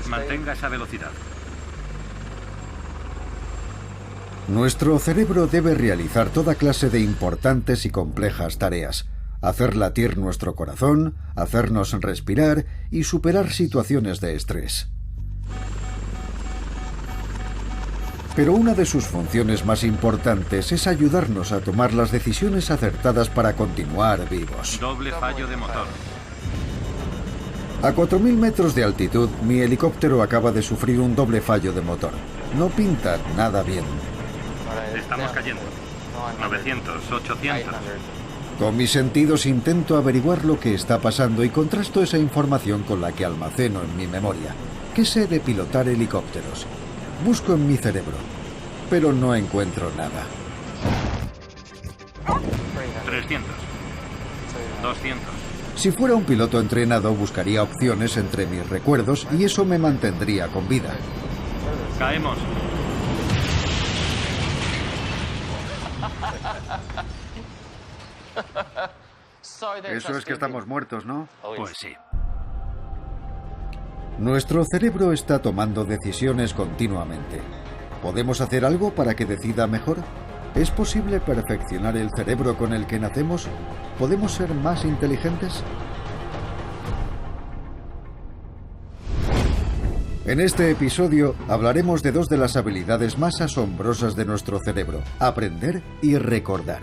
Mantenga esa velocidad. Nuestro cerebro debe realizar toda clase de importantes y complejas tareas. Hacer latir nuestro corazón, hacernos respirar y superar situaciones de estrés. Pero una de sus funciones más importantes es ayudarnos a tomar las decisiones acertadas para continuar vivos. Doble fallo de motor. A 4.000 metros de altitud, mi helicóptero acaba de sufrir un doble fallo de motor. No pinta nada bien. Estamos cayendo. 900, 800. Con mis sentidos intento averiguar lo que está pasando y contrasto esa información con la que almaceno en mi memoria. ¿Qué sé de pilotar helicópteros? Busco en mi cerebro, pero no encuentro nada. 300. 200. Si fuera un piloto entrenado, buscaría opciones entre mis recuerdos y eso me mantendría con vida. Caemos. Eso es que estamos muertos, ¿no? Pues sí. Nuestro cerebro está tomando decisiones continuamente. ¿Podemos hacer algo para que decida mejor? ¿Es posible perfeccionar el cerebro con el que nacemos? ¿Podemos ser más inteligentes? En este episodio hablaremos de dos de las habilidades más asombrosas de nuestro cerebro: aprender y recordar.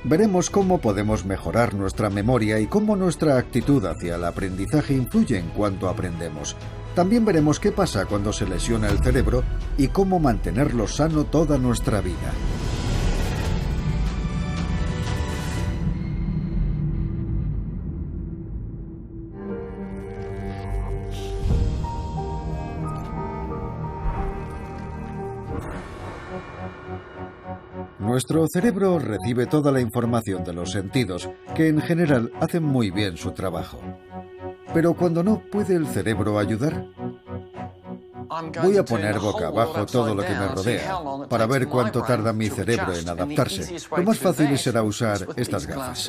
Veremos cómo podemos mejorar nuestra memoria y cómo nuestra actitud hacia el aprendizaje influye en cuanto aprendemos. También veremos qué pasa cuando se lesiona el cerebro y cómo mantenerlo sano toda nuestra vida. Nuestro cerebro recibe toda la información de los sentidos, que en general hacen muy bien su trabajo. Pero cuando no, ¿puede el cerebro ayudar? Voy a poner boca abajo todo lo que me rodea, para ver cuánto tarda mi cerebro en adaptarse. Lo más fácil será usar estas gafas.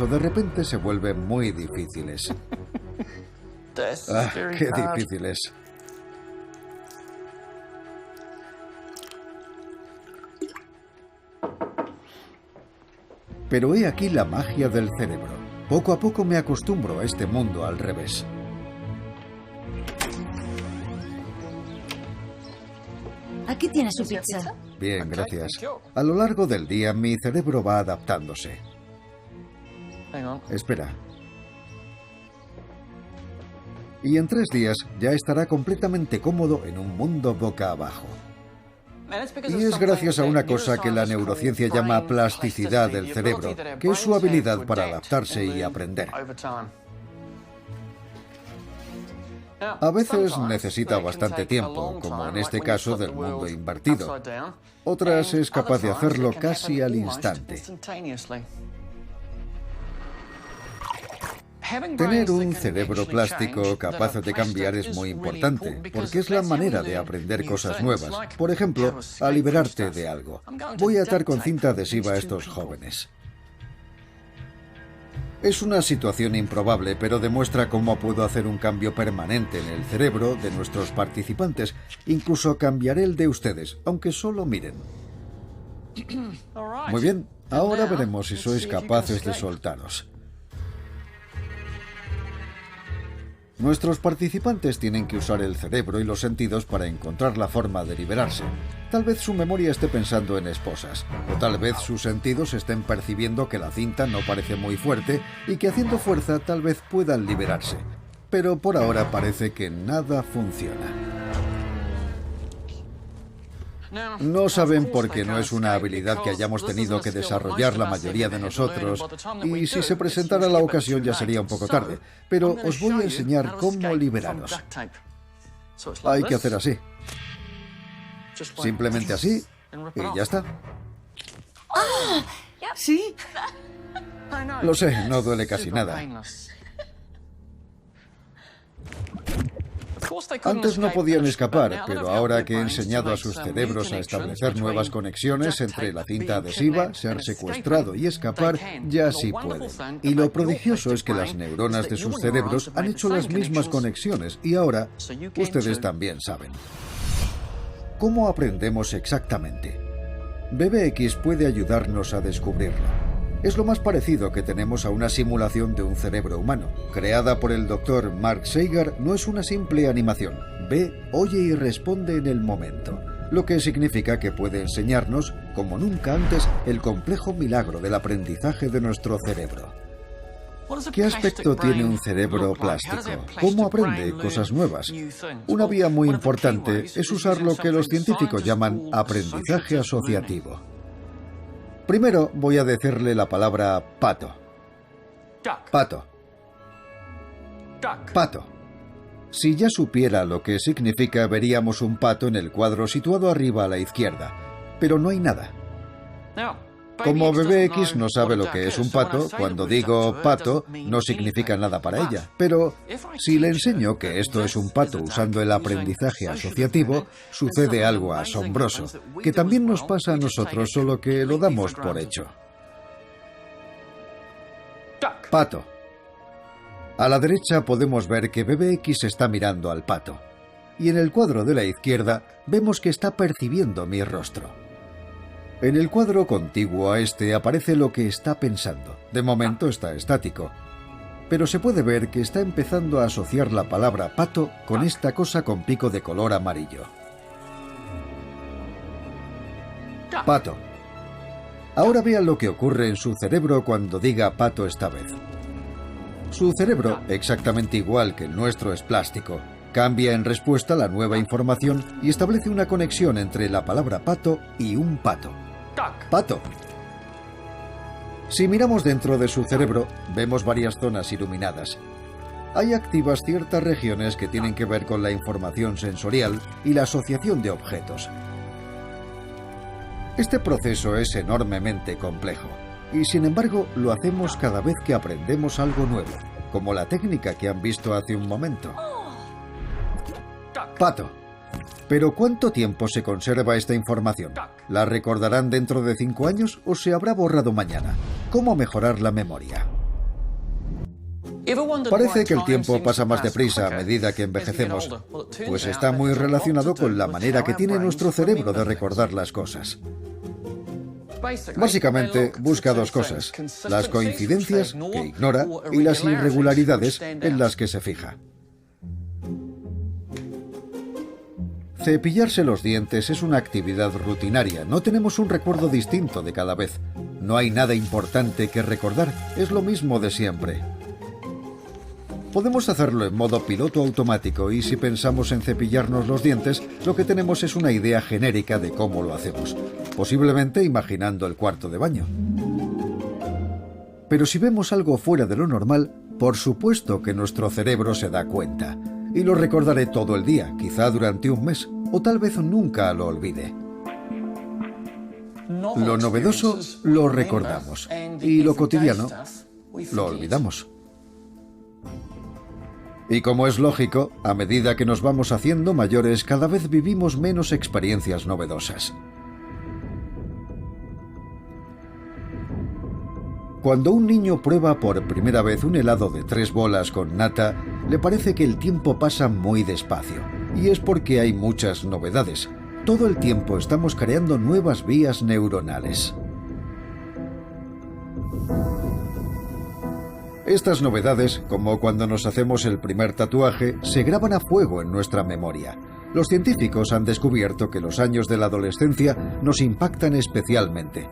De repente se vuelven muy difíciles. ¡Qué difíciles! Pero he aquí la magia del cerebro. Poco a poco me acostumbro a este mundo al revés. Aquí tiene su pizza. Bien, gracias. A lo largo del día mi cerebro va adaptándose. Espera. Y en 3 días ya estará completamente cómodo en un mundo boca abajo. Y es gracias a una cosa que la neurociencia llama plasticidad del cerebro, que es su habilidad para adaptarse y aprender. A veces necesita bastante tiempo, como en este caso del mundo invertido. Otras es capaz de hacerlo casi al instante. Tener un cerebro plástico capaz de cambiar es muy importante, porque es la manera de aprender cosas nuevas. Por ejemplo, a liberarte de algo. Voy a atar con cinta adhesiva a estos jóvenes. Es una situación improbable, pero demuestra cómo puedo hacer un cambio permanente en el cerebro de nuestros participantes. Incluso cambiaré el de ustedes, aunque solo miren. Muy bien, ahora veremos si sois capaces de soltaros. Nuestros participantes tienen que usar el cerebro y los sentidos para encontrar la forma de liberarse. Tal vez su memoria esté pensando en esposas, o tal vez sus sentidos estén percibiendo que la cinta no parece muy fuerte y que haciendo fuerza tal vez puedan liberarse. Pero por ahora parece que nada funciona. No saben porque no es una habilidad que hayamos tenido que desarrollar la mayoría de nosotros, y si se presentara la ocasión ya sería un poco tarde, pero os voy a enseñar cómo liberaros. Hay que hacer así. Simplemente así y ya está. Sí. Lo sé, no duele casi nada. Antes no podían escapar, pero ahora que he enseñado a sus cerebros a establecer nuevas conexiones entre la cinta adhesiva, ser secuestrado y escapar, ya sí pueden. Y lo prodigioso es que las neuronas de sus cerebros han hecho las mismas conexiones y ahora ustedes también saben. ¿Cómo aprendemos exactamente? BBX puede ayudarnos a descubrirlo. Es lo más parecido que tenemos a una simulación de un cerebro humano. Creada por el Dr. Mark Seigar, no es una simple animación. Ve, oye y responde en el momento. Lo que significa que puede enseñarnos, como nunca antes, el complejo milagro del aprendizaje de nuestro cerebro. ¿Qué aspecto tiene un cerebro plástico? ¿Cómo aprende cosas nuevas? Una vía muy importante es usar lo que los científicos llaman aprendizaje asociativo. Primero voy a decirle la palabra pato. Pato. Pato. Si ya supiera lo que significa, veríamos un pato en el cuadro situado arriba a la izquierda. Pero no hay nada. Como BBX no sabe lo que es un pato, cuando digo pato no significa nada para ella. Pero si le enseño que esto es un pato usando el aprendizaje asociativo, sucede algo asombroso, que también nos pasa a nosotros, solo que lo damos por hecho. Pato. A la derecha podemos ver que BBX está mirando al pato. Y en el cuadro de la izquierda vemos que está percibiendo mi rostro. En el cuadro contiguo a este aparece lo que está pensando. De momento está estático. Pero se puede ver que está empezando a asociar la palabra pato con esta cosa con pico de color amarillo. Pato. Ahora vean lo que ocurre en su cerebro cuando diga pato esta vez. Su cerebro, exactamente igual que el nuestro, es plástico. Cambia en respuesta a la nueva información y establece una conexión entre la palabra pato y un pato. Pato. Si miramos dentro de su cerebro, vemos varias zonas iluminadas. Hay activas ciertas regiones que tienen que ver con la información sensorial y la asociación de objetos. Este proceso es enormemente complejo, y sin embargo lo hacemos cada vez que aprendemos algo nuevo, como la técnica que han visto hace un momento. Pato. ¿Pero cuánto tiempo se conserva esta información? ¿La recordarán dentro de 5 años o se habrá borrado mañana? ¿Cómo mejorar la memoria? Parece que el tiempo pasa más deprisa a medida que envejecemos, pues está muy relacionado con la manera que tiene nuestro cerebro de recordar las cosas. Básicamente, busca dos cosas: las coincidencias, que ignora, y las irregularidades, en las que se fija. Cepillarse los dientes es una actividad rutinaria, no tenemos un recuerdo distinto de cada vez. No hay nada importante que recordar, es lo mismo de siempre. Podemos hacerlo en modo piloto automático y si pensamos en cepillarnos los dientes, lo que tenemos es una idea genérica de cómo lo hacemos, posiblemente imaginando el cuarto de baño. Pero si vemos algo fuera de lo normal, por supuesto que nuestro cerebro se da cuenta. Y lo recordaré todo el día, quizá durante un mes, o tal vez nunca lo olvide. Lo novedoso lo recordamos, y lo cotidiano lo olvidamos. Y como es lógico, a medida que nos vamos haciendo mayores, cada vez vivimos menos experiencias novedosas. Cuando un niño prueba por primera vez un helado de 3 bolas con nata, le parece que el tiempo pasa muy despacio. Y es porque hay muchas novedades. Todo el tiempo estamos creando nuevas vías neuronales. Estas novedades, como cuando nos hacemos el primer tatuaje, se graban a fuego en nuestra memoria. Los científicos han descubierto que los años de la adolescencia nos impactan especialmente.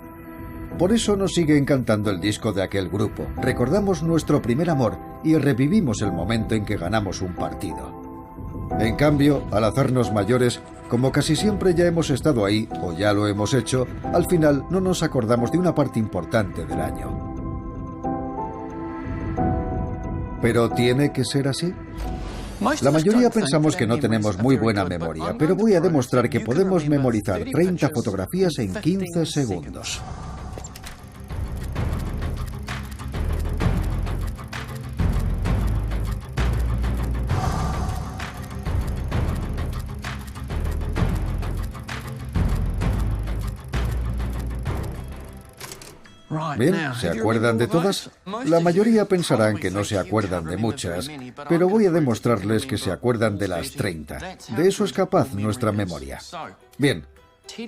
Por eso nos sigue encantando el disco de aquel grupo. Recordamos nuestro primer amor y revivimos el momento en que ganamos un partido. En cambio, al hacernos mayores, como casi siempre ya hemos estado ahí o ya lo hemos hecho, al final no nos acordamos de una parte importante del año. ¿Pero tiene que ser así? La mayoría pensamos que no tenemos muy buena memoria, pero voy a demostrar que podemos memorizar 30 fotografías en 15 segundos. Bien, ¿se acuerdan de todas? La mayoría pensarán que no se acuerdan de muchas, pero voy a demostrarles que se acuerdan de las 30. De eso es capaz nuestra memoria. Bien,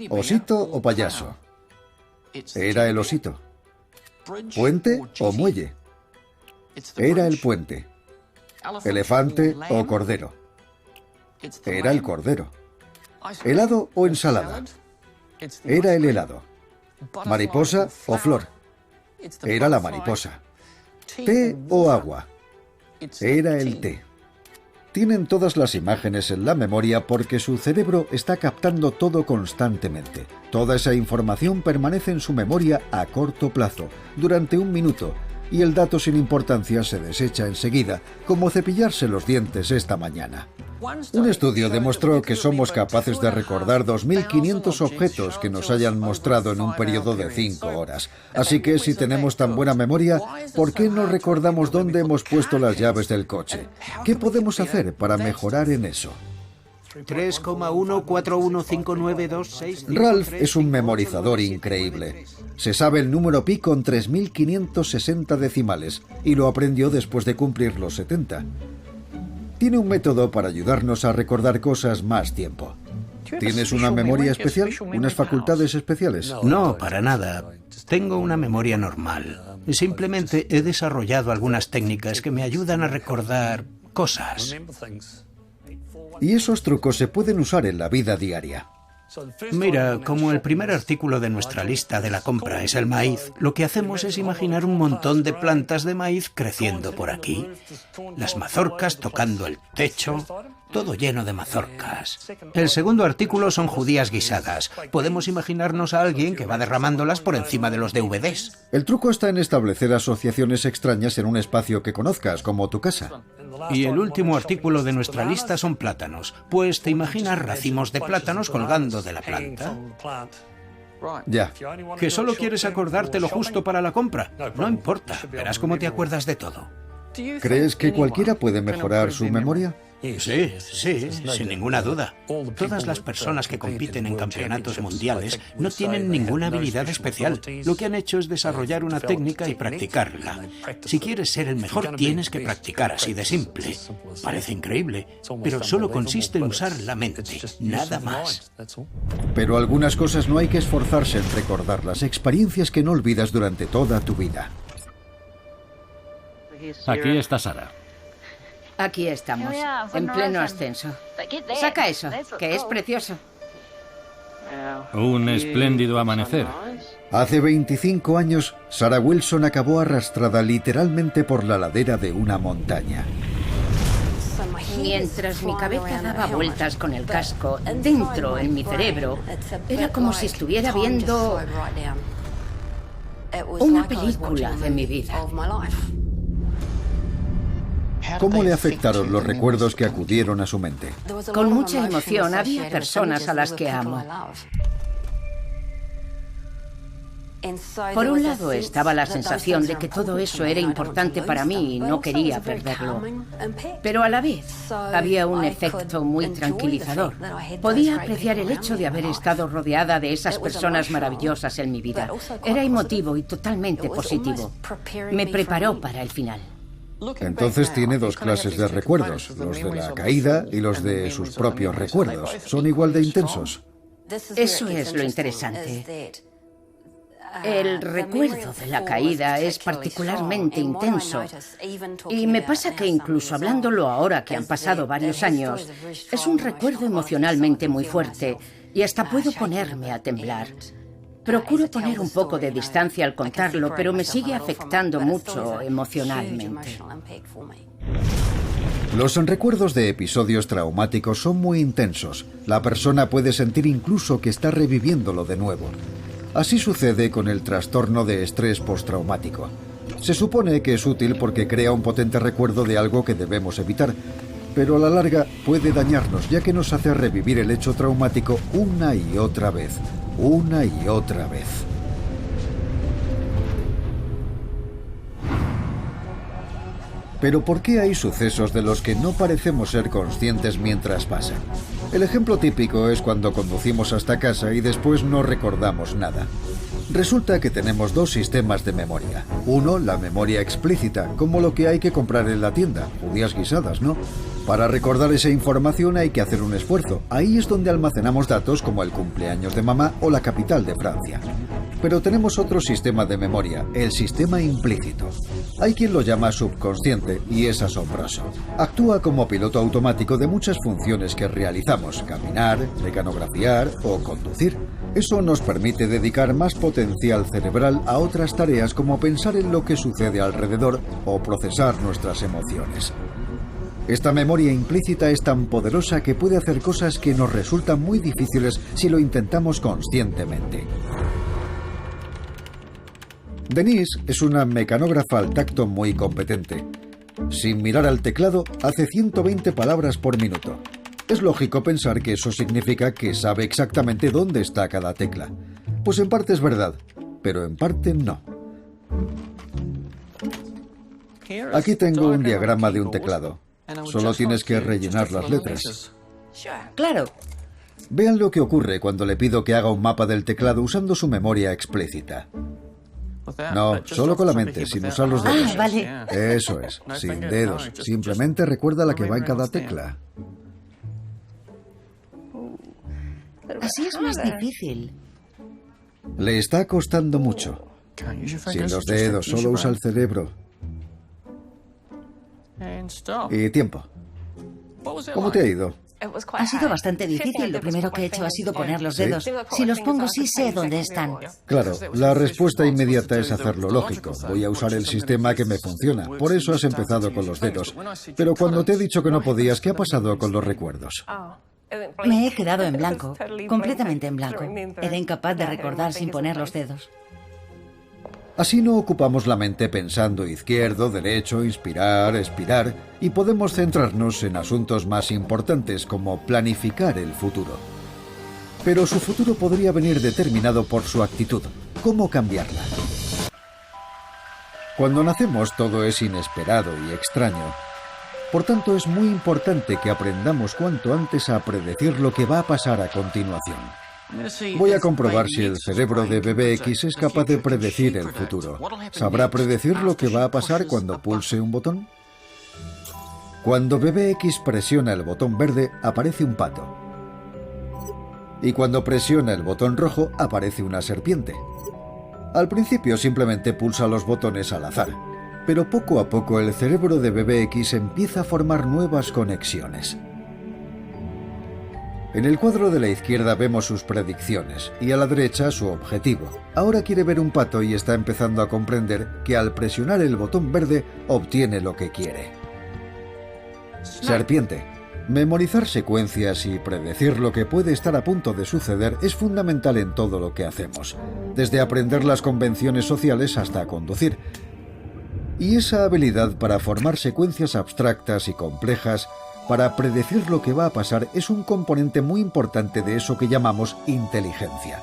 ¿osito o payaso? Era el osito. ¿Puente o muelle? Era el puente. ¿Elefante o cordero? Era el cordero. ¿Helado o ensalada? Era el helado. ¿Mariposa o flor? Era la mariposa. ¿Té o agua? Era el té. Tienen todas las imágenes en la memoria porque su cerebro está captando todo constantemente. Toda esa información permanece en su memoria a corto plazo, durante un minuto, y el dato sin importancia se desecha enseguida, como cepillarse los dientes esta mañana. Un estudio demostró que somos capaces de recordar 2.500 objetos que nos hayan mostrado en un periodo de 5 horas. Así que si tenemos tan buena memoria, ¿por qué no recordamos dónde hemos puesto las llaves del coche? ¿Qué podemos hacer para mejorar en eso? 3,14159265. Ralph es un memorizador increíble. Se sabe el número pi con 3.560 decimales y lo aprendió después de cumplir los 70. Tiene un método para ayudarnos a recordar cosas más tiempo. ¿Tienes una memoria especial? ¿Unas facultades especiales? No, para nada. Tengo una memoria normal. Simplemente he desarrollado algunas técnicas que me ayudan a recordar cosas. Y esos trucos se pueden usar en la vida diaria. Mira, como el primer artículo de nuestra lista de la compra es el maíz, lo que hacemos es imaginar un montón de plantas de maíz creciendo por aquí. Las mazorcas tocando el techo, todo lleno de mazorcas. El segundo artículo son judías guisadas. Podemos imaginarnos a alguien que va derramándolas por encima de los DVDs. El truco está en establecer asociaciones extrañas en un espacio que conozcas, como tu casa. Y el último artículo de nuestra lista son plátanos. Pues te imaginas racimos de plátanos colgando de la planta. Ya. ¿Que solo quieres acordarte lo justo para la compra? No importa, verás cómo te acuerdas de todo. ¿Crees que cualquiera puede mejorar su memoria? Sí, sin ninguna duda. Todas las personas que compiten en campeonatos mundiales no tienen ninguna habilidad especial. Lo que han hecho es desarrollar una técnica y practicarla. Si quieres ser el mejor, tienes que practicar, así de simple. Parece increíble, pero solo consiste en usar la mente, nada más. Pero algunas cosas no hay que esforzarse en recordarlas, experiencias que no olvidas durante toda tu vida. Aquí está Sara. Aquí estamos, en pleno ascenso. Saca eso, que es precioso. Un espléndido amanecer. Hace 25 años, Sarah Wilson acabó arrastrada literalmente por la ladera de una montaña. Mientras mi cabeza daba vueltas con el casco, dentro, en mi cerebro, era como si estuviera viendo una película de mi vida. ¿Cómo le afectaron los recuerdos que acudieron a su mente? Con mucha emoción, había personas a las que amo. Por un lado estaba la sensación de que todo eso era importante para mí y no quería perderlo. Pero a la vez había un efecto muy tranquilizador. Podía apreciar el hecho de haber estado rodeada de esas personas maravillosas en mi vida. Era emotivo y totalmente positivo. Me preparó para el final. Entonces tiene dos clases de recuerdos, los de la caída y los de sus propios recuerdos. ¿Son igual de intensos? Eso es lo interesante. El recuerdo de la caída es particularmente intenso y me pasa que incluso hablándolo ahora que han pasado varios años, es un recuerdo emocionalmente muy fuerte y hasta puedo ponerme a temblar. Procuro poner un poco de distancia al contarlo, pero me sigue afectando mucho emocionalmente. Los recuerdos de episodios traumáticos son muy intensos. La persona puede sentir incluso que está reviviéndolo de nuevo. Así sucede con el trastorno de estrés postraumático. Se supone que es útil porque crea un potente recuerdo de algo que debemos evitar, pero a la larga puede dañarnos, ya que nos hace revivir el hecho traumático una y otra vez, una y otra vez. Pero ¿por qué hay sucesos de los que no parecemos ser conscientes mientras pasan? El ejemplo típico es cuando conducimos hasta casa y después no recordamos nada. Resulta que tenemos dos sistemas de memoria. Uno, la memoria explícita, como lo que hay que comprar en la tienda, judías guisadas, ¿no? Para recordar esa información hay que hacer un esfuerzo. Ahí es donde almacenamos datos como el cumpleaños de mamá o la capital de Francia. Pero tenemos otro sistema de memoria, el sistema implícito. Hay quien lo llama subconsciente y es asombroso. Actúa como piloto automático de muchas funciones que realizamos, caminar, mecanografiar o conducir. Eso nos permite dedicar más potencial cerebral a otras tareas como pensar en lo que sucede alrededor o procesar nuestras emociones. Esta memoria implícita es tan poderosa que puede hacer cosas que nos resultan muy difíciles si lo intentamos conscientemente. Denise es una mecanógrafa al tacto muy competente. Sin mirar al teclado, hace 120 palabras por minuto. Es lógico pensar que eso significa que sabe exactamente dónde está cada tecla. Pues en parte es verdad, pero en parte no. Aquí tengo un diagrama de un teclado. Solo tienes que rellenar las letras. Claro. Vean lo que ocurre cuando le pido que haga un mapa del teclado usando su memoria explícita. No, solo con la mente, sin usar los dedos. Ah, vale. Eso es, sin dedos. Simplemente recuerda la que va en cada tecla. Así es más difícil. Le está costando mucho. Sin los dedos, solo usa el cerebro. Y tiempo. ¿Cómo te ha ido? Ha sido bastante difícil. Lo primero que he hecho ha sido poner los dedos. Si los pongo, sí sé dónde están. Claro, la respuesta inmediata es hacerlo lógico. Voy a usar el sistema que me funciona. Por eso has empezado con los dedos. Pero cuando te he dicho que no podías, ¿qué ha pasado con los recuerdos? Me he quedado en blanco, completamente en blanco. Era incapaz de recordar sin poner los dedos. Así no ocupamos la mente pensando izquierdo, derecho, inspirar, expirar, y podemos centrarnos en asuntos más importantes como planificar el futuro. Pero su futuro podría venir determinado por su actitud. ¿Cómo cambiarla? Cuando nacemos todo es inesperado y extraño. Por tanto, es muy importante que aprendamos cuanto antes a predecir lo que va a pasar a continuación. Voy a comprobar si el cerebro de BBX es capaz de predecir el futuro. ¿Sabrá predecir lo que va a pasar cuando pulse un botón? Cuando BBX presiona el botón verde, aparece un pato. Y cuando presiona el botón rojo, aparece una serpiente. Al principio simplemente pulsa los botones al azar, pero poco a poco el cerebro de BBX empieza a formar nuevas conexiones. En el cuadro de la izquierda vemos sus predicciones y a la derecha su objetivo. Ahora quiere ver un pato y está empezando a comprender que al presionar el botón verde obtiene lo que quiere. Serpiente. Memorizar secuencias y predecir lo que puede estar a punto de suceder es fundamental en todo lo que hacemos, desde aprender las convenciones sociales hasta conducir. Y esa habilidad para formar secuencias abstractas y complejas para predecir lo que va a pasar es un componente muy importante de eso que llamamos inteligencia.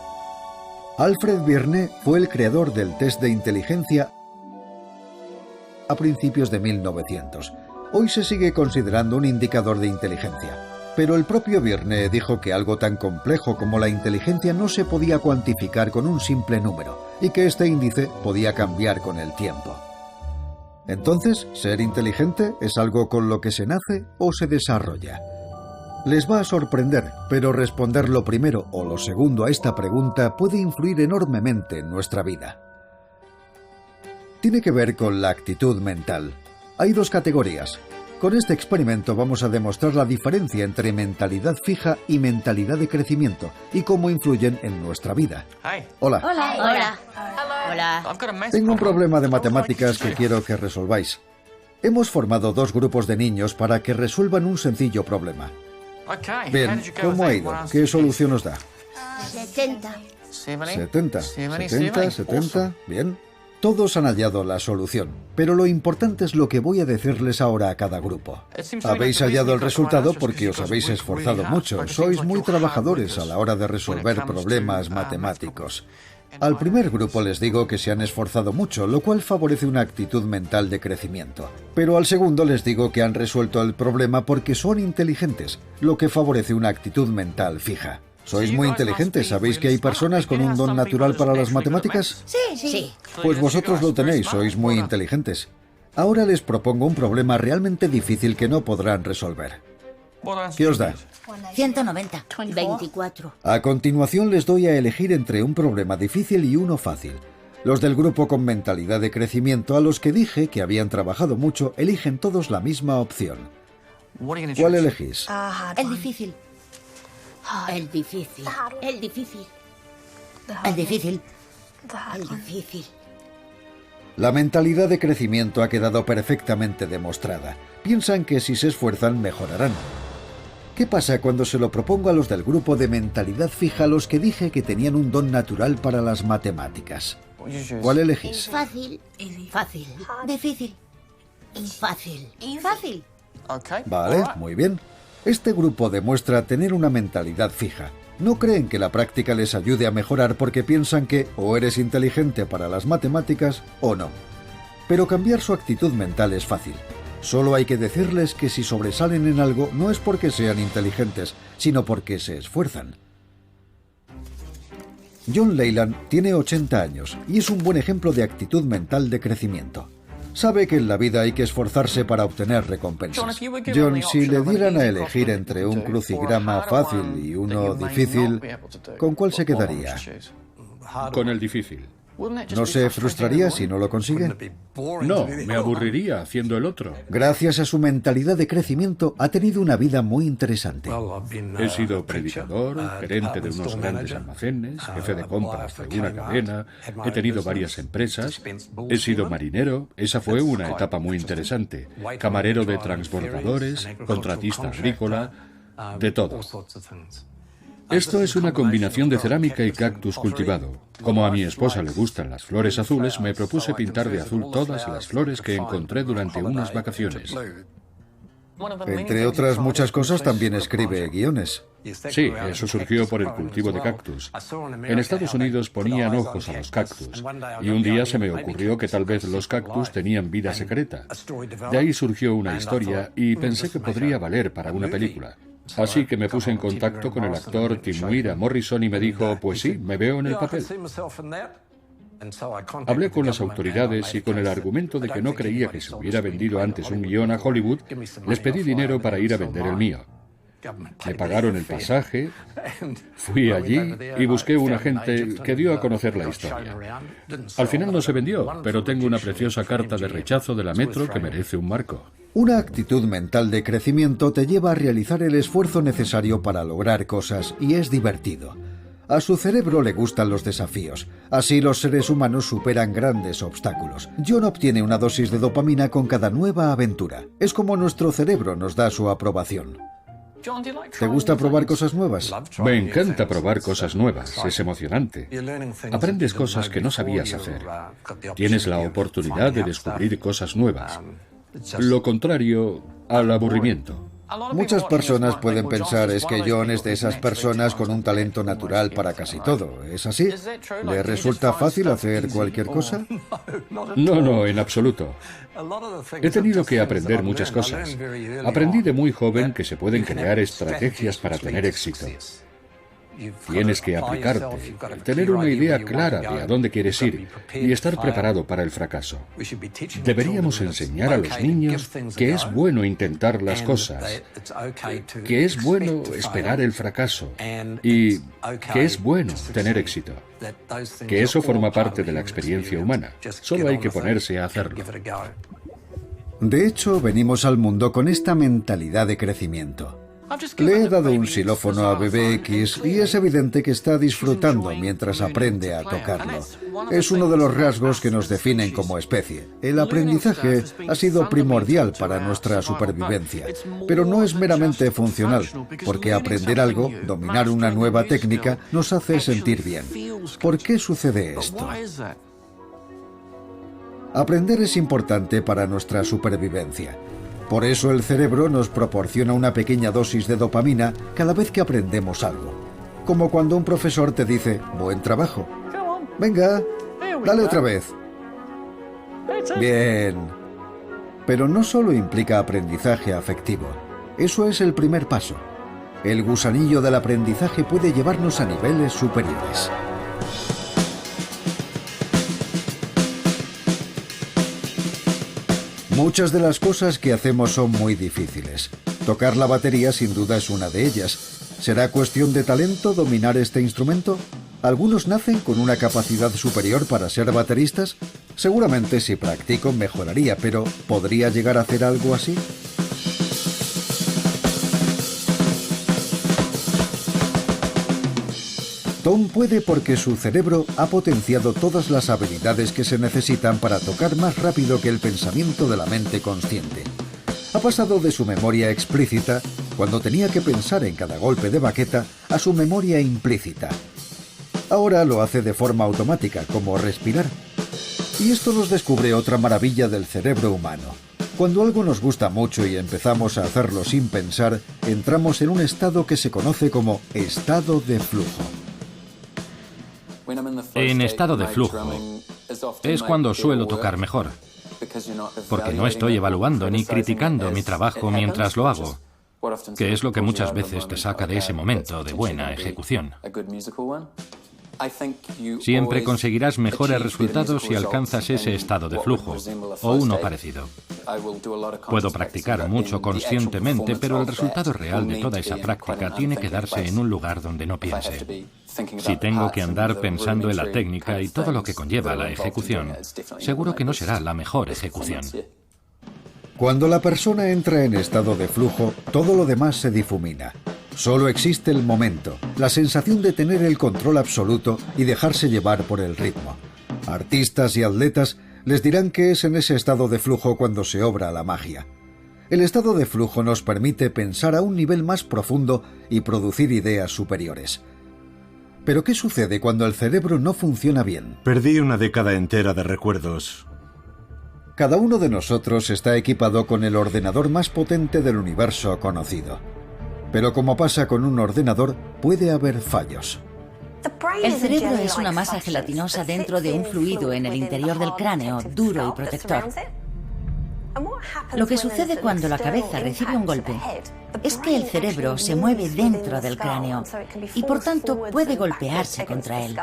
Alfred Binet fue el creador del test de inteligencia a principios de 1900. Hoy se sigue considerando un indicador de inteligencia. Pero el propio Binet dijo que algo tan complejo como la inteligencia no se podía cuantificar con un simple número y que este índice podía cambiar con el tiempo. Entonces, ¿ser inteligente es algo con lo que se nace o se desarrolla? Les va a sorprender, pero responder lo primero o lo segundo a esta pregunta puede influir enormemente en nuestra vida. Tiene que ver con la actitud mental. Hay dos categorías. Con este experimento vamos a demostrar la diferencia entre mentalidad fija y mentalidad de crecimiento y cómo influyen en nuestra vida. Hola. Hola. Hola. Tengo un problema de matemáticas que quiero que resolváis. Hemos formado dos grupos de niños para que resuelvan un sencillo problema. Bien, ¿cómo ha ido? ¿Qué solución os da? 70. 70. 70, 70. Bien. Todos han hallado la solución, pero lo importante es lo que voy a decirles ahora a cada grupo. Habéis hallado el resultado porque os habéis esforzado mucho. Sois muy trabajadores a la hora de resolver problemas matemáticos. Al primer grupo les digo que se han esforzado mucho, lo cual favorece una actitud mental de crecimiento. Pero al segundo les digo que han resuelto el problema porque son inteligentes, lo que favorece una actitud mental fija. Sois muy inteligentes. ¿Sabéis que hay personas con un don natural para las matemáticas? Sí. Pues vosotros lo tenéis, sois muy inteligentes. Ahora les propongo un problema realmente difícil que no podrán resolver. ¿Qué os da? 190. 24. A continuación les doy a elegir entre un problema difícil y uno fácil. Los del grupo con mentalidad de crecimiento, a los que dije que habían trabajado mucho, eligen todos la misma opción. ¿Cuál elegís? El difícil. El difícil. El difícil. El difícil. El difícil. La mentalidad de crecimiento ha quedado perfectamente demostrada. Piensan que si se esfuerzan, mejorarán. ¿Qué pasa cuando se lo propongo a los del grupo de mentalidad fija, a los que dije que tenían un don natural para las matemáticas? ¿Cuál elegís? Fácil. Fácil. Difícil. Fácil. Fácil. Vale, muy bien. Este grupo demuestra tener una mentalidad fija. No creen que la práctica les ayude a mejorar porque piensan que o eres inteligente para las matemáticas o no. Pero cambiar su actitud mental es fácil. Solo hay que decirles que si sobresalen en algo no es porque sean inteligentes, sino porque se esfuerzan. John Leyland tiene 80 años y es un buen ejemplo de actitud mental de crecimiento. Sabe que en la vida hay que esforzarse para obtener recompensas. John, si le dieran a elegir entre un crucigrama fácil y uno difícil, ¿con cuál se quedaría? Con el difícil. ¿No se frustraría si no lo consigue? No, me aburriría haciendo el otro. Gracias a su mentalidad de crecimiento, ha tenido una vida muy interesante. He sido predicador, gerente de unos grandes almacenes, jefe de compras de una cadena, he tenido varias empresas, he sido marinero, esa fue una etapa muy interesante, camarero de transbordadores, contratista agrícola, de todo. Esto es una combinación de cerámica y cactus cultivado. Como a mi esposa le gustan las flores azules, me propuse pintar de azul todas las flores que encontré durante unas vacaciones. Entre otras muchas cosas, también escribe guiones. Sí, eso surgió por el cultivo de cactus. En Estados Unidos ponían ojos a los cactus, y un día se me ocurrió que tal vez los cactus tenían vida secreta. De ahí surgió una historia y pensé que podría valer para una película. Así que me puse en contacto con el actor Temuera Morrison y me dijo, pues sí, me veo en el papel. Hablé con las autoridades y con el argumento de que no creía que se hubiera vendido antes un guión a Hollywood, les pedí dinero para ir a vender el mío. Me pagaron el pasaje, fui allí y busqué un agente que dio a conocer la historia. Al final no se vendió, pero tengo una preciosa carta de rechazo de la Metro que merece un marco. Una actitud mental de crecimiento te lleva a realizar el esfuerzo necesario para lograr cosas y es divertido. A su cerebro le gustan los desafíos. Así los seres humanos superan grandes obstáculos. John obtiene una dosis de dopamina con cada nueva aventura. Es como nuestro cerebro nos da su aprobación. ¿Te gusta probar cosas nuevas? Me encanta probar cosas nuevas, es emocionante. Aprendes cosas que no sabías hacer. Tienes la oportunidad de descubrir cosas nuevas. Lo contrario al aburrimiento. Muchas personas pueden pensar es que John es de esas personas con un talento natural para casi todo. ¿Es así? ¿Le resulta fácil hacer cualquier cosa? No, en absoluto. He tenido que aprender muchas cosas. Aprendí de muy joven que se pueden crear estrategias para tener éxito. Tienes que aplicarte, tener una idea clara de a dónde quieres ir y estar preparado para el fracaso. Deberíamos enseñar a los niños que es bueno intentar las cosas, que es bueno esperar el fracaso y que es bueno tener éxito. Que eso forma parte de la experiencia humana. Solo hay que ponerse a hacerlo. De hecho, venimos al mundo con esta mentalidad de crecimiento. Le he dado un xilófono a BBX y es evidente que está disfrutando mientras aprende a tocarlo. Es uno de los rasgos que nos definen como especie. El aprendizaje ha sido primordial para nuestra supervivencia, pero no es meramente funcional, porque aprender algo, dominar una nueva técnica, nos hace sentir bien. ¿Por qué sucede esto? Aprender es importante para nuestra supervivencia. Por eso el cerebro nos proporciona una pequeña dosis de dopamina cada vez que aprendemos algo. Como cuando un profesor te dice, buen trabajo. Venga, dale otra vez. Bien. Pero no solo implica aprendizaje afectivo. Eso es el primer paso. El gusanillo del aprendizaje puede llevarnos a niveles superiores. Muchas de las cosas que hacemos son muy difíciles. Tocar la batería sin duda es una de ellas. ¿Será cuestión de talento dominar este instrumento? ¿Algunos nacen con una capacidad superior para ser bateristas? Seguramente si practico mejoraría, pero ¿podría llegar a hacer algo así? Tom puede porque su cerebro ha potenciado todas las habilidades que se necesitan para tocar más rápido que el pensamiento de la mente consciente. Ha pasado de su memoria explícita, cuando tenía que pensar en cada golpe de baqueta, a su memoria implícita. Ahora lo hace de forma automática, como respirar. Y esto nos descubre otra maravilla del cerebro humano. Cuando algo nos gusta mucho y empezamos a hacerlo sin pensar, entramos en un estado que se conoce como estado de flujo. En estado de flujo es cuando suelo tocar mejor, porque no estoy evaluando ni criticando mi trabajo mientras lo hago, que es lo que muchas veces te saca de ese momento de buena ejecución. Siempre conseguirás mejores resultados si alcanzas ese estado de flujo, o uno parecido. Puedo practicar mucho conscientemente, pero el resultado real de toda esa práctica tiene que darse en un lugar donde no piense. Si tengo que andar pensando en la técnica y todo lo que conlleva la ejecución, seguro que no será la mejor ejecución. Cuando la persona entra en estado de flujo, todo lo demás se difumina. Solo existe el momento, la sensación de tener el control absoluto y dejarse llevar por el ritmo. Artistas y atletas les dirán que es en ese estado de flujo cuando se obra la magia. El estado de flujo nos permite pensar a un nivel más profundo y producir ideas superiores. Pero ¿qué sucede cuando el cerebro no funciona bien? Perdí una década entera de recuerdos. Cada uno de nosotros está equipado con el ordenador más potente del universo conocido. Pero como pasa con un ordenador, puede haber fallos. El cerebro es una masa gelatinosa dentro de un fluido en el interior del cráneo, duro y protector. Lo que sucede cuando la cabeza recibe un golpe es que el cerebro se mueve dentro del cráneo y por tanto puede golpearse contra él.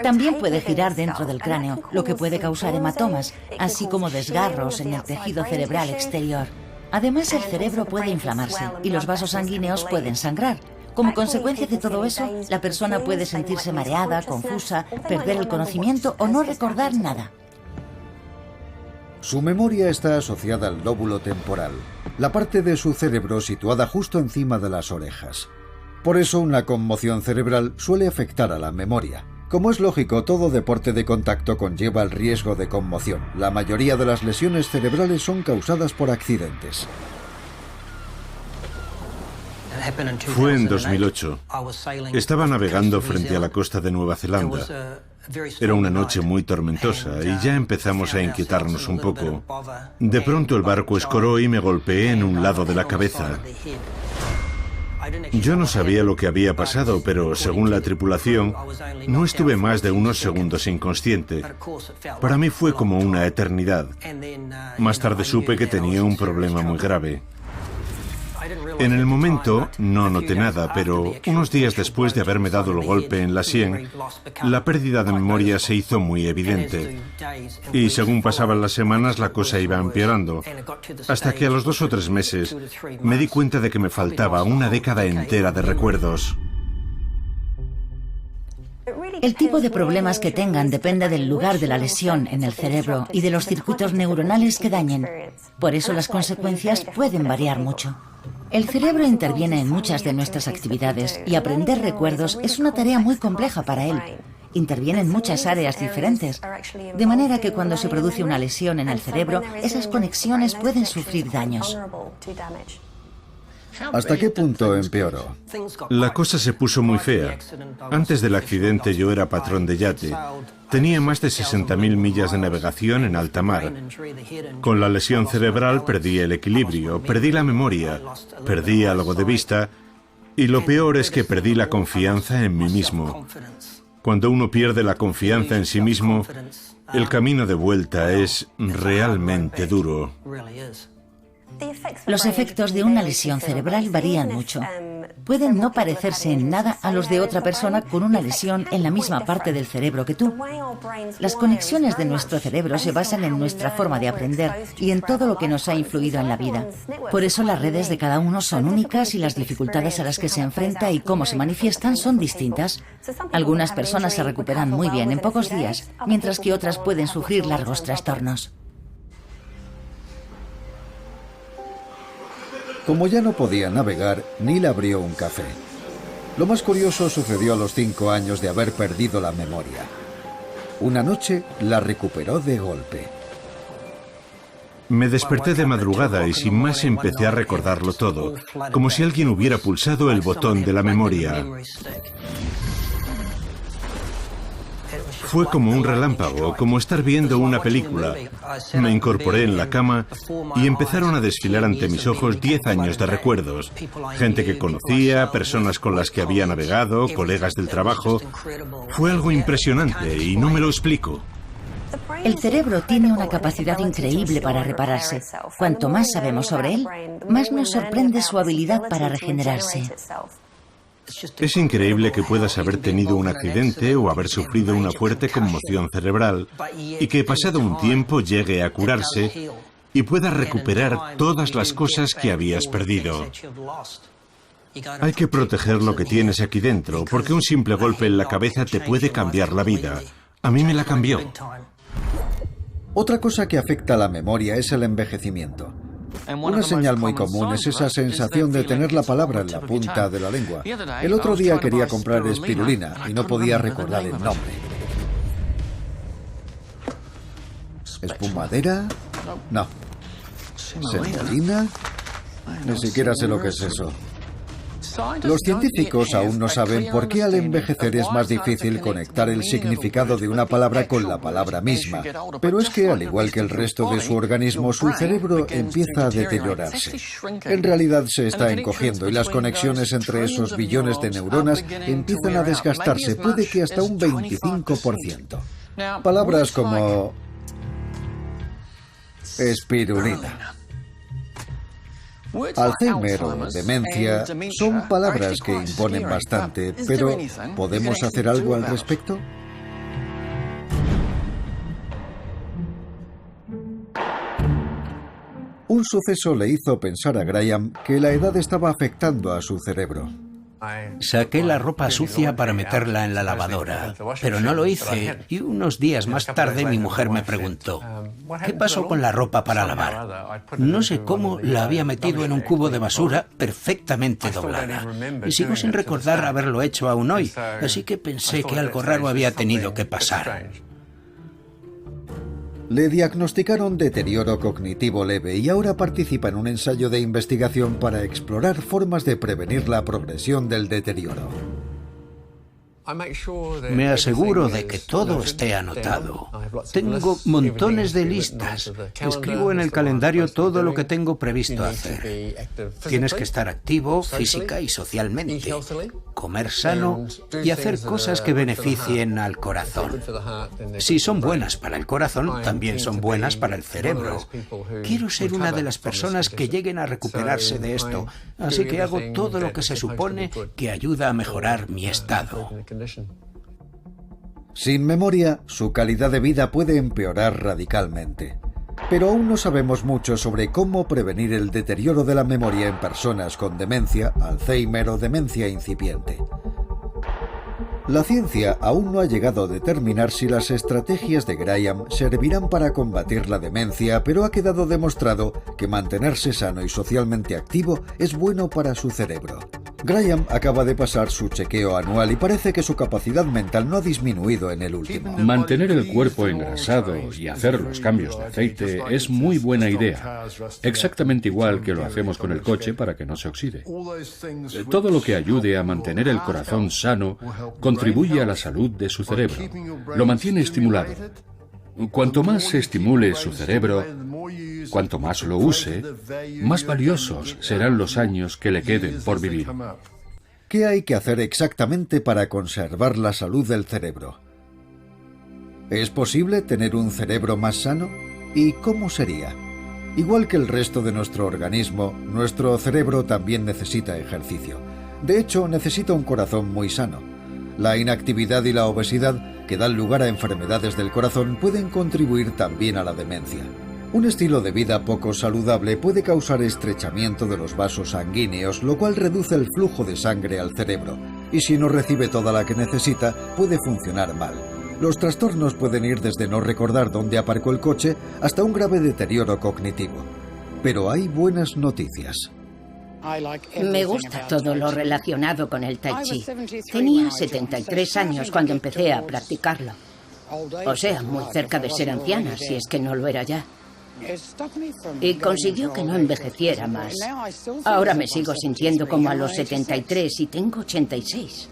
También puede girar dentro del cráneo, lo que puede causar hematomas, así como desgarros en el tejido cerebral exterior. Además, el cerebro puede inflamarse y los vasos sanguíneos pueden sangrar. Como consecuencia de todo eso, la persona puede sentirse mareada, confusa, perder el conocimiento o no recordar nada. Su memoria está asociada al lóbulo temporal, la parte de su cerebro situada justo encima de las orejas. Por eso, una conmoción cerebral suele afectar a la memoria. Como es lógico, todo deporte de contacto conlleva el riesgo de conmoción. La mayoría de las lesiones cerebrales son causadas por accidentes. Fue en 2008. Estaba navegando frente a la costa de Nueva Zelanda. Era una noche muy tormentosa y ya empezamos a inquietarnos un poco. De pronto el barco escoró y me golpeé en un lado de la cabeza. Yo no sabía lo que había pasado, pero según la tripulación, no estuve más de unos segundos inconsciente. Para mí fue como una eternidad. Más tarde supe que tenía un problema muy grave. En el momento no noté nada, pero unos días después de haberme dado el golpe en la sien, la pérdida de memoria se hizo muy evidente. Y según pasaban las semanas, la cosa iba empeorando. Hasta que a los 2 o 3 meses me di cuenta de que me faltaba una década entera de recuerdos. El tipo de problemas que tengan depende del lugar de la lesión en el cerebro y de los circuitos neuronales que dañen. Por eso las consecuencias pueden variar mucho. El cerebro interviene en muchas de nuestras actividades y aprender recuerdos es una tarea muy compleja para él. Interviene en muchas áreas diferentes, de manera que cuando se produce una lesión en el cerebro, esas conexiones pueden sufrir daños. ¿Hasta qué punto empeoró? La cosa se puso muy fea. Antes del accidente yo era patrón de yate. Tenía más de 60.000 millas de navegación en alta mar. Con la lesión cerebral perdí el equilibrio, perdí la memoria, perdí algo de vista y lo peor es que perdí la confianza en mí mismo. Cuando uno pierde la confianza en sí mismo, el camino de vuelta es realmente duro. Los efectos de una lesión cerebral varían mucho. Pueden no parecerse en nada a los de otra persona con una lesión en la misma parte del cerebro que tú. Las conexiones de nuestro cerebro se basan en nuestra forma de aprender y en todo lo que nos ha influido en la vida. Por eso las redes de cada uno son únicas y las dificultades a las que se enfrenta y cómo se manifiestan son distintas. Algunas personas se recuperan muy bien en pocos días, mientras que otras pueden sufrir largos trastornos. Como ya no podía navegar, Neil abrió un café. Lo más curioso sucedió a los 5 años de haber perdido la memoria. Una noche la recuperó de golpe. Me desperté de madrugada y sin más empecé a recordarlo todo, como si alguien hubiera pulsado el botón de la memoria. Fue como un relámpago, como estar viendo una película. Me incorporé en la cama y empezaron a desfilar ante mis ojos 10 años de recuerdos. Gente que conocía, personas con las que había navegado, colegas del trabajo. Fue algo impresionante y no me lo explico. El cerebro tiene una capacidad increíble para repararse. Cuanto más sabemos sobre él, más nos sorprende su habilidad para regenerarse. Es increíble que puedas haber tenido un accidente o haber sufrido una fuerte conmoción cerebral y que pasado un tiempo llegue a curarse y puedas recuperar todas las cosas que habías perdido. Hay que proteger lo que tienes aquí dentro, porque un simple golpe en la cabeza te puede cambiar la vida. A mí me la cambió. Otra cosa que afecta a la memoria es el envejecimiento. Una señal muy común es esa sensación de tener la palabra en la punta de la lengua. El otro día quería comprar espirulina y no podía recordar el nombre. ¿Espumadera? No. ¿Semolina? Ni siquiera sé lo que es eso. Los científicos aún no saben por qué al envejecer es más difícil conectar el significado de una palabra con la palabra misma. Pero es que, al igual que el resto de su organismo, su cerebro empieza a deteriorarse. En realidad se está encogiendo y las conexiones entre esos billones de neuronas empiezan a desgastarse, puede que hasta un 25%. Palabras como espirulina, Alzheimer o demencia son palabras que imponen bastante, pero ¿podemos hacer algo al respecto? Un suceso le hizo pensar a Graham que la edad estaba afectando a su cerebro. Saqué la ropa sucia para meterla en la lavadora, pero no lo hice y unos días más tarde mi mujer me preguntó, ¿qué pasó con la ropa para lavar? No sé cómo la había metido en un cubo de basura perfectamente doblada y sigo sin recordar haberlo hecho aún hoy, así que pensé que algo raro había tenido que pasar. Le diagnosticaron deterioro cognitivo leve y ahora participa en un ensayo de investigación para explorar formas de prevenir la progresión del deterioro. Me aseguro de que todo esté anotado. Tengo montones de listas. Escribo en el calendario todo lo que tengo previsto hacer. Tienes que estar activo física y socialmente, comer sano y hacer cosas que beneficien al corazón. Si son buenas para el corazón, también son buenas para el cerebro. Quiero ser una de las personas que lleguen a recuperarse de esto, así que hago todo lo que se supone que ayuda a mejorar mi estado. Sin memoria, su calidad de vida puede empeorar radicalmente. Pero aún no sabemos mucho sobre cómo prevenir el deterioro de la memoria en personas con demencia, Alzheimer o demencia incipiente. La ciencia aún no ha llegado a determinar si las estrategias de Graham servirán para combatir la demencia, pero ha quedado demostrado que mantenerse sano y socialmente activo es bueno para su cerebro. Graham acaba de pasar su chequeo anual y parece que su capacidad mental no ha disminuido en el último. Mantener el cuerpo engrasado y hacer los cambios de aceite es muy buena idea, exactamente igual que lo hacemos con el coche para que no se oxide. Todo lo que ayude a mantener el corazón sano contribuye a la salud de su cerebro, lo mantiene estimulado. Cuanto más se estimule su cerebro, cuanto más lo use, más valiosos serán los años que le queden por vivir. ¿Qué hay que hacer exactamente para conservar la salud del cerebro? ¿Es posible tener un cerebro más sano? ¿Y cómo sería? Igual que el resto de nuestro organismo, nuestro cerebro también necesita ejercicio. De hecho, necesita un corazón muy sano. La inactividad y la obesidad, que dan lugar a enfermedades del corazón, pueden contribuir también a la demencia. Un estilo de vida poco saludable puede causar estrechamiento de los vasos sanguíneos, lo cual reduce el flujo de sangre al cerebro, y si no recibe toda la que necesita, puede funcionar mal. Los trastornos pueden ir desde no recordar dónde aparcó el coche hasta un grave deterioro cognitivo. Pero hay buenas noticias. Me gusta todo lo relacionado con el Tai Chi. Tenía 73 años cuando empecé a practicarlo. O sea, muy cerca de ser anciana, si es que no lo era ya. Y consiguió que no envejeciera más. Ahora me sigo sintiendo como a los 73 y tengo 86.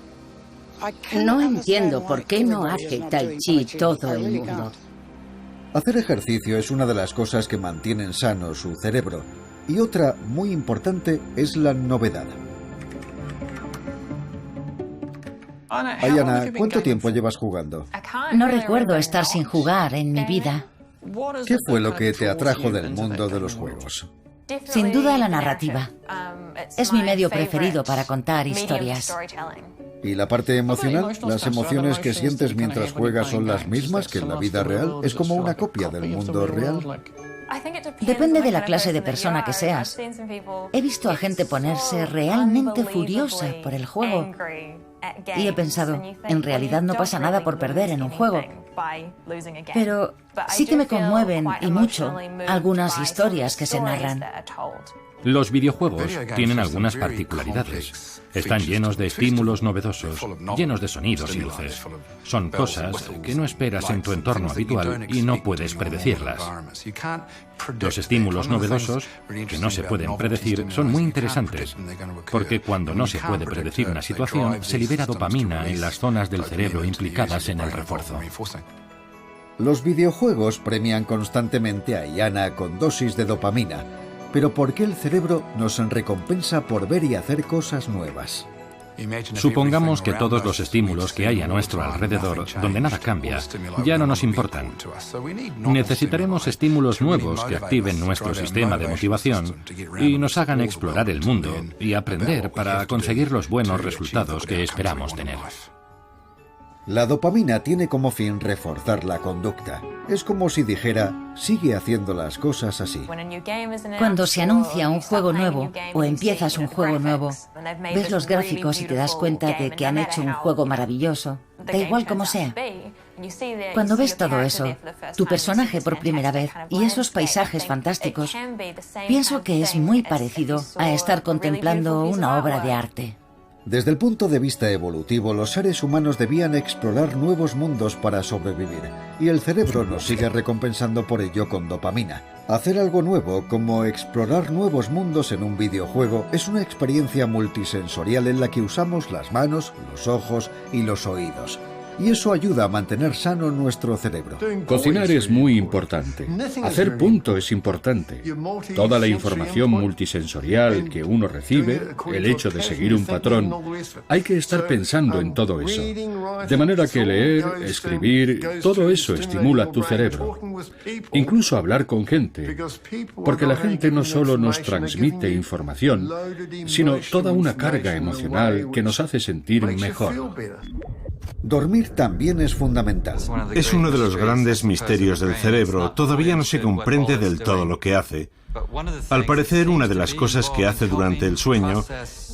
No entiendo por qué no hace Tai Chi todo el mundo. Hacer ejercicio es una de las cosas que mantienen sano su cerebro. Y otra muy importante es la novedad. Ayanna, ¿cuánto tiempo llevas jugando? No recuerdo estar sin jugar en mi vida. ¿Qué fue lo que te atrajo del mundo de los juegos? Sin duda la narrativa. Es mi medio preferido para contar historias. ¿Y la parte emocional? ¿Las emociones que sientes mientras juegas son las mismas que en la vida real? ¿Es como una copia del mundo real? Depende de la clase de persona que seas. He visto a gente ponerse realmente furiosa por el juego y he pensado, en realidad no pasa nada por perder en un juego. Pero sí que me conmueven, y mucho, algunas historias que se narran. Los videojuegos tienen algunas particularidades. Están llenos de estímulos novedosos, llenos de sonidos y luces. Son cosas que no esperas en tu entorno habitual y no puedes predecirlas. Los estímulos novedosos, que no se pueden predecir, son muy interesantes, porque cuando no se puede predecir una situación, se libera dopamina en las zonas del cerebro implicadas en el refuerzo. Los videojuegos premian constantemente a Ayanna con dosis de dopamina. Pero ¿por qué el cerebro nos recompensa por ver y hacer cosas nuevas? Supongamos que todos los estímulos que hay a nuestro alrededor, donde nada cambia, ya no nos importan. Necesitaremos estímulos nuevos que activen nuestro sistema de motivación y nos hagan explorar el mundo y aprender para conseguir los buenos resultados que esperamos tener. La dopamina tiene como fin reforzar la conducta. Es como si dijera, sigue haciendo las cosas así. Cuando se anuncia un juego nuevo o empiezas un juego nuevo, ves los gráficos y te das cuenta de que han hecho un juego maravilloso, da igual como sea. Cuando ves todo eso, tu personaje por primera vez y esos paisajes fantásticos, pienso que es muy parecido a estar contemplando una obra de arte. Desde el punto de vista evolutivo, los seres humanos debían explorar nuevos mundos para sobrevivir, y el cerebro nos sigue recompensando por ello con dopamina. Hacer algo nuevo, como explorar nuevos mundos en un videojuego, es una experiencia multisensorial en la que usamos las manos, los ojos y los oídos. Y eso ayuda a mantener sano nuestro cerebro. Cocinar es muy importante. Hacer punto es importante. Toda la información multisensorial que uno recibe, el hecho de seguir un patrón, hay que estar pensando en todo eso. De manera que leer, escribir, todo eso estimula tu cerebro. Incluso hablar con gente. Porque la gente no solo nos transmite información, sino toda una carga emocional que nos hace sentir mejor. Dormir también es fundamental. Es uno de los grandes misterios del cerebro. Todavía no se comprende del todo lo que hace. Al parecer, una de las cosas que hace durante el sueño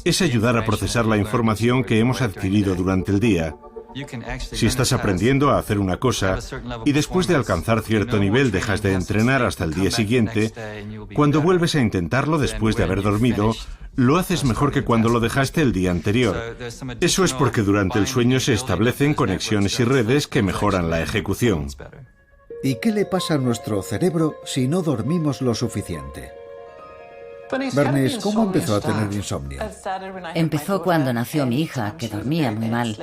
es ayudar a procesar la información que hemos adquirido durante el día. Si estás aprendiendo a hacer una cosa y después de alcanzar cierto nivel dejas de entrenar hasta el día siguiente, cuando vuelves a intentarlo después de haber dormido, lo haces mejor que cuando lo dejaste el día anterior. Eso es porque durante el sueño se establecen conexiones y redes que mejoran la ejecución. ¿Y qué le pasa a nuestro cerebro si no dormimos lo suficiente? Bernice, ¿cómo empezó a tener insomnio? Empezó cuando nació mi hija, que dormía muy mal,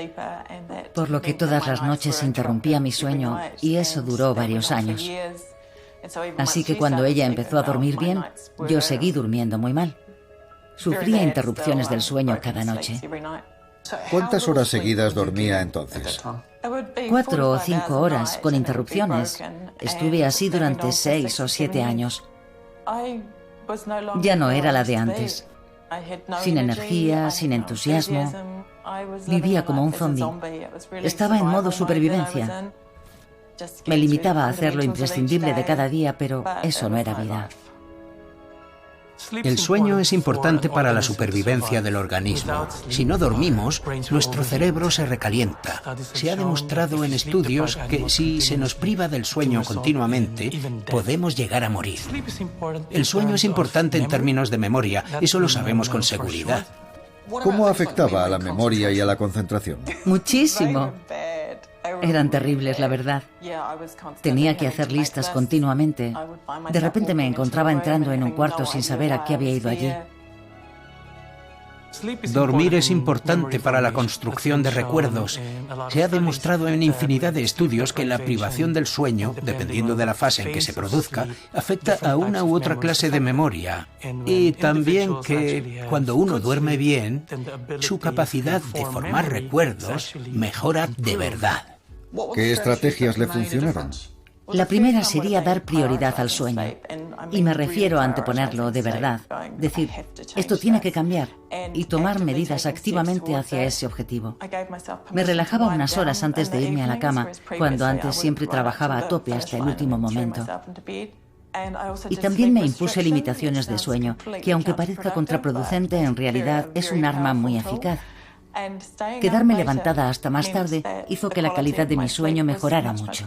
por lo que todas las noches interrumpía mi sueño y eso duró varios años. Así que cuando ella empezó a dormir bien, yo seguí durmiendo muy mal. Sufría interrupciones del sueño cada noche. ¿Cuántas horas seguidas dormía entonces? 4 o 5 horas, con interrupciones. Estuve así durante 6 o 7 años. Ya no era la de antes. Sin energía, sin entusiasmo. Vivía como un zombi. Estaba en modo supervivencia. Me limitaba a hacer lo imprescindible de cada día, pero eso no era vida. El sueño es importante para la supervivencia del organismo. Si no dormimos, nuestro cerebro se recalienta. Se ha demostrado en estudios que si se nos priva del sueño continuamente, podemos llegar a morir. El sueño es importante en términos de memoria, eso lo sabemos con seguridad. ¿Cómo afectaba a la memoria y a la concentración? Muchísimo. Eran terribles, la verdad. Tenía que hacer listas continuamente. De repente me encontraba entrando en un cuarto sin saber a qué había ido allí. Dormir es importante para la construcción de recuerdos. Se ha demostrado en infinidad de estudios que la privación del sueño, dependiendo de la fase en que se produzca, afecta a una u otra clase de memoria. Y también que cuando uno duerme bien, su capacidad de formar recuerdos mejora de verdad. ¿Qué estrategias le funcionaron? La primera sería dar prioridad al sueño. Y me refiero a anteponerlo de verdad. Decir, esto tiene que cambiar. Y tomar medidas activamente hacia ese objetivo. Me relajaba unas horas antes de irme a la cama, cuando antes siempre trabajaba a tope hasta el último momento. Y también me impuse limitaciones de sueño, que aunque parezca contraproducente, en realidad es un arma muy eficaz. Quedarme levantada hasta más tarde hizo que la calidad de mi sueño mejorara mucho.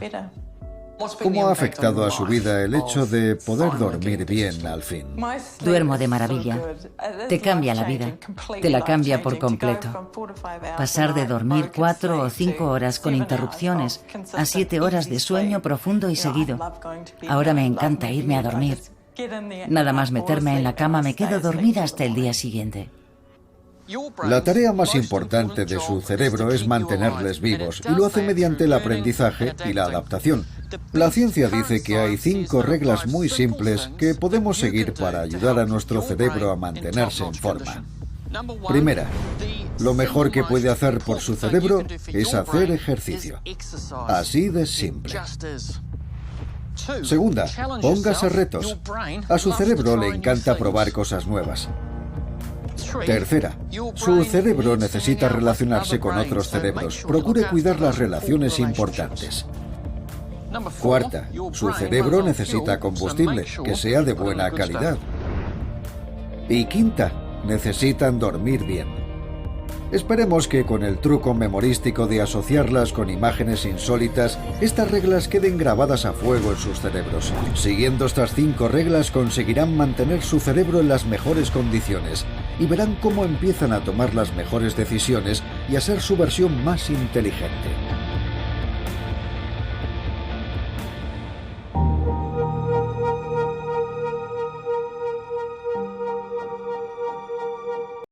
¿Cómo ha afectado a su vida el hecho de poder dormir bien al fin? Duermo de maravilla. Te cambia la vida. Te la cambia por completo. Pasar de dormir 4 o 5 horas con interrupciones a 7 horas de sueño profundo y seguido. Ahora me encanta irme a dormir. Nada más meterme en la cama me quedo dormida hasta el día siguiente. La tarea más importante de su cerebro es mantenerles vivos, y lo hace mediante el aprendizaje y la adaptación. La ciencia dice que hay 5 reglas muy simples que podemos seguir para ayudar a nuestro cerebro a mantenerse en forma. Primera, lo mejor que puede hacer por su cerebro es hacer ejercicio. Así de simple. Segunda, póngase retos. A su cerebro le encanta probar cosas nuevas. Tercera, su cerebro necesita relacionarse con otros cerebros. Procure cuidar las relaciones importantes. Cuarta, su cerebro necesita combustible, que sea de buena calidad. Y quinta, necesitan dormir bien. Esperemos que con el truco memorístico de asociarlas con imágenes insólitas, estas reglas queden grabadas a fuego en sus cerebros. Siguiendo estas 5 reglas conseguirán mantener su cerebro en las mejores condiciones y verán cómo empiezan a tomar las mejores decisiones y a ser su versión más inteligente.